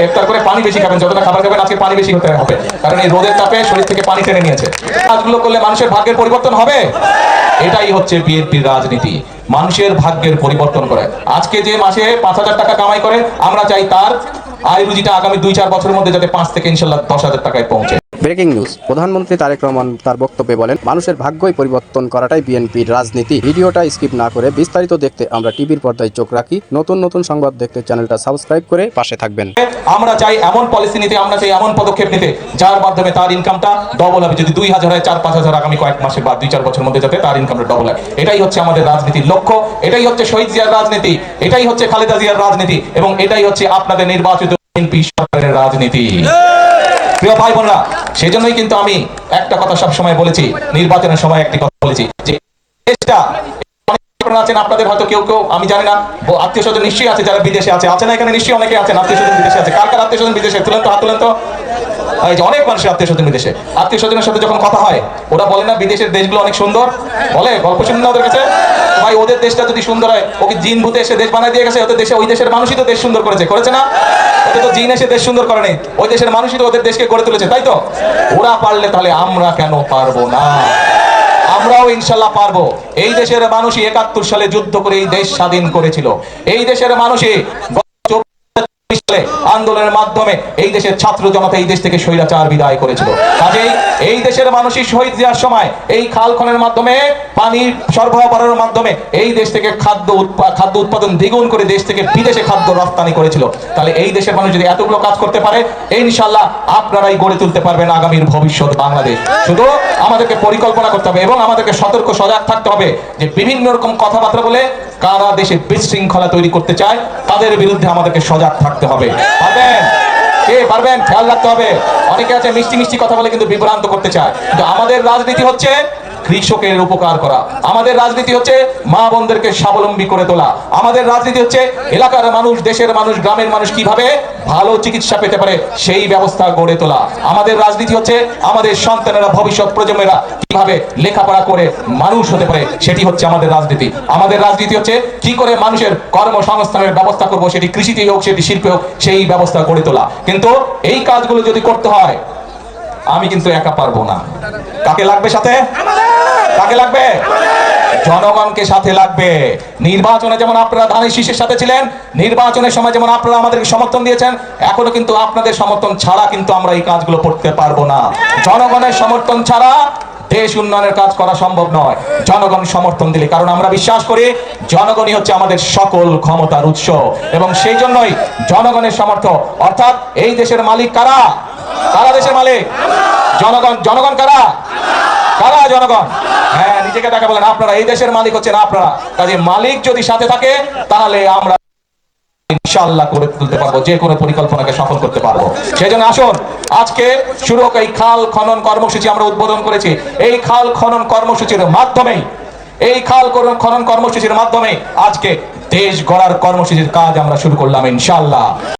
ইফতার করে পানি বেশি খাবেন, যতটা খাবার খাবেন আজকে পানি বেশি হতে হবে, কারণ এই রোদের তাপে শরীর থেকে পানি টেনে নিয়েছে। কাজগুলো করলে মানুষের ভাগ্যের পরিবর্তন হবে। এটাই হচ্ছে বিএনপির রাজনীতি, মানুষের ভাগ্যের পরিবর্তন করে। আজকে যে মাসে 5,000 টাকা কামাই করে, আমরা চাই তার আয় রুজিটা আগামী 2-4 বছরের মধ্যে যাতে 5 থেকে ইনশাল্লাহ 10,000 টাকায় পৌঁছে। Breaking news. প্রধানমন্ত্রী তারেক রহমান তার বক্তব্যে বলেন, মানুষের ভাগ্যই পরিবর্তন করাটাই বিএনপির রাজনীতি। ভিডিওটা স্কিপ না করে বিস্তারিত দেখতে আমরা টিভির পর্দায় চোখ রাখি। নতুন নতুন সংবাদ দেখতে চ্যানেলটা সাবস্ক্রাইব করে পাশে থাকবেন। আমরা চাই এমন পলিসি নিতে, আমরা চাই এমন পদক্ষেপ নিতে যার মাধ্যমে তার ইনকামটা ডবল হবে। যদি 2,000 হয়, 4-5,000 আগামী কয়েক মাসে বা 2-4 বছরের মধ্যে যাতে তার ইনকামটা ডবল হয়। এটাই হচ্ছে আমাদের রাজনীতির লক্ষ্য, এটাই হচ্ছে শহীদ জিয়ার রাজনীতি, এটাই হচ্ছে খালেদা জিয়ার রাজনীতি, এবং এটাই হচ্ছে আপনাদের নির্বাচিত বিএনপি সরকারের রাজনীতি। প্রিয় ভাই বোনরা, সেজন্যই কিন্তু আমি একটা কথা সব সময় বলেছি, নির্বাচনের সময় একটি কথা বলেছি যে দেশটা আছেন আপনাদের হয়তো কেউ কেউ, আমি জানি না, আত্মীয় স্বজন নিশ্চয়ই আছে যারা বিদেশে আছে না? এখানে নিশ্চয়ই অনেকে আছেন আত্মীয় স্বজন বিদেশে আছে। কার কার আত্মীয় স্বজন বিদেশে? তুলেন তো, হাত তুলেন তো। এই যে অনেক মানুষের আত্মীয় স্বজন বিদেশে, আত্মীয় স্বজনের সাথে যখন কথা হয় ওরা বলে না বিদেশের দেশগুলো অনেক সুন্দর, বলে গল্প শুনুন না ওদের কাছে। ভাই ওদের দেশটা যদি সুন্দর হয়, ওকে জিন ভূতে এসে দেশ বানায় দিয়ে গেছে, ওদের দেশে, ওই দেশের মানুষই তো দেশ সুন্দর করেছে না? ওদের তো জিন এসে দেশ সুন্দর করে নেই, ওই দেশের মানুষই তো ওদের দেশকে গড়ে তুলেছে, তাই তো? ওরা পারলে তাহলে আমরা কেন পারবো না? আমরাও ইনশাল্লাহ পারবো। এই দেশের মানুষই 71 সালে যুদ্ধ করে এই দেশ স্বাধীন করেছিল। এই দেশের মানুষই আন্দোলনের মাধ্যমে এই দেশের ছাত্র জনতা এই দেশ থেকে স্বৈরাচার বিদায় করেছিল। কাজেই এই দেশের মানুষই শহীদ জিয়ার সময় এই খাল খননের মাধ্যমে, পানি সরবরাহ করার মাধ্যমে এই দেশ থেকে খাদ্য উৎপাদন দ্বিগুণ করে দেশ থেকে বিদেশে খাদ্য রপ্তানি করেছিল। তাহলে এই দেশের মানুষ যদি এতগুলো কাজ করতে পারে, ইনশাল্লাহ আপনারাই গড়ে তুলতে পারবেন আগামীর ভবিষ্যৎ বাংলাদেশ। শুধু আমাদেরকে পরিকল্পনা করতে হবে এবং আমাদেরকে সতর্ক সজাগ থাকতে হবে যে বিভিন্ন রকম কথাবার্তা বলে কারা দেশে বিশৃঙ্খলা তৈরি করতে চায় তাদের বিরুদ্ধে আমাদেরকে সজাগ থাকতে হবে। পারবেন? কে পারবেন? খেয়াল রাখতে হবে। অনেকে আছে মিষ্টি মিষ্টি কথা বলে কিন্তু বিভ্রান্ত করতে চায়, কিন্তু আমাদের রাজনীতি হচ্ছে কৃষকের উপকার করা, আমাদের রাজনীতি হচ্ছে মা বোনদেরকে স্বাবলম্বী করে তোলা, আমাদের রাজনীতি হচ্ছে এলাকার মানুষ, দেশের মানুষ, গ্রামের মানুষ কিভাবে ভালো চিকিৎসা পেতে পারে সেই ব্যবস্থা গড়ে তোলা, আমাদের রাজনীতি হচ্ছে আমাদের সন্তানেরা, ভবিষ্যৎ প্রজন্মেরা কিভাবে লেখাপড়া করে মানুষ হতে পারে সেটি হচ্ছে আমাদের রাজনীতি। আমাদের রাজনীতি হচ্ছে কি করে মানুষের কর্মসংস্থানের ব্যবস্থা করব, সেটি কৃষিতেই হোক, সেটি শিল্পে হোক, সেই ব্যবস্থা গড়ে তোলা। কিন্তু এই কাজগুলো যদি করতে হয়, আমি কিন্তু একা পারবো না। কাকে লাগবে সাথে? কাকে লাগবে? জনগণকে সাথে লাগবে। নির্বাচনে যেমন আপনারা ধানের শীষের সাথে ছিলেন, নির্বাচনের সময় যেমন আপনারা আমাদেরকে সমর্থন দিয়েছেন, এখনো কিন্তু আপনাদের সমর্থন ছাড়া কিন্তু আমরা এই কাজগুলো করতে পারবো না। জনগণের সমর্থন ছাড়া দেশ উন্নয়নের কাজ করা সম্ভব নয়। জনগণ সমর্থন দিলে, কারণ আমরা বিশ্বাস করি জনগণই হচ্ছে আমাদের সকল ক্ষমতার উৎস, এবং সেই জন্যই জনগণের সমর্থন, অর্থাৎ এই দেশের মালিক কারা? কারা দেশের মালিক? জনগণ। জনগণ কারা? কারা? জনগণ। হ্যাঁ, নিজেকে দেখা বলেন আপনারা। এই দেশের মালিক হচ্ছেন আপনারা। কাজে মালিক যদি সাথে থাকে তাহলে আমরা ইনশাআল্লাহ করে তুলতে পারবো, যে কোনো পরিকল্পনাকে সফল করতে পারবো। সেজন্য আসুন, আজকে শুরু হোক এই খাল খনন কর্মসূচি আমরা উদ্বোধন করেছি। এই খাল খনন কর্মসূচির মাধ্যমে আজকে দেশ গড়ার কর্মসূচির কাজ আমরা শুরু করলাম ইনশাআল্লাহ।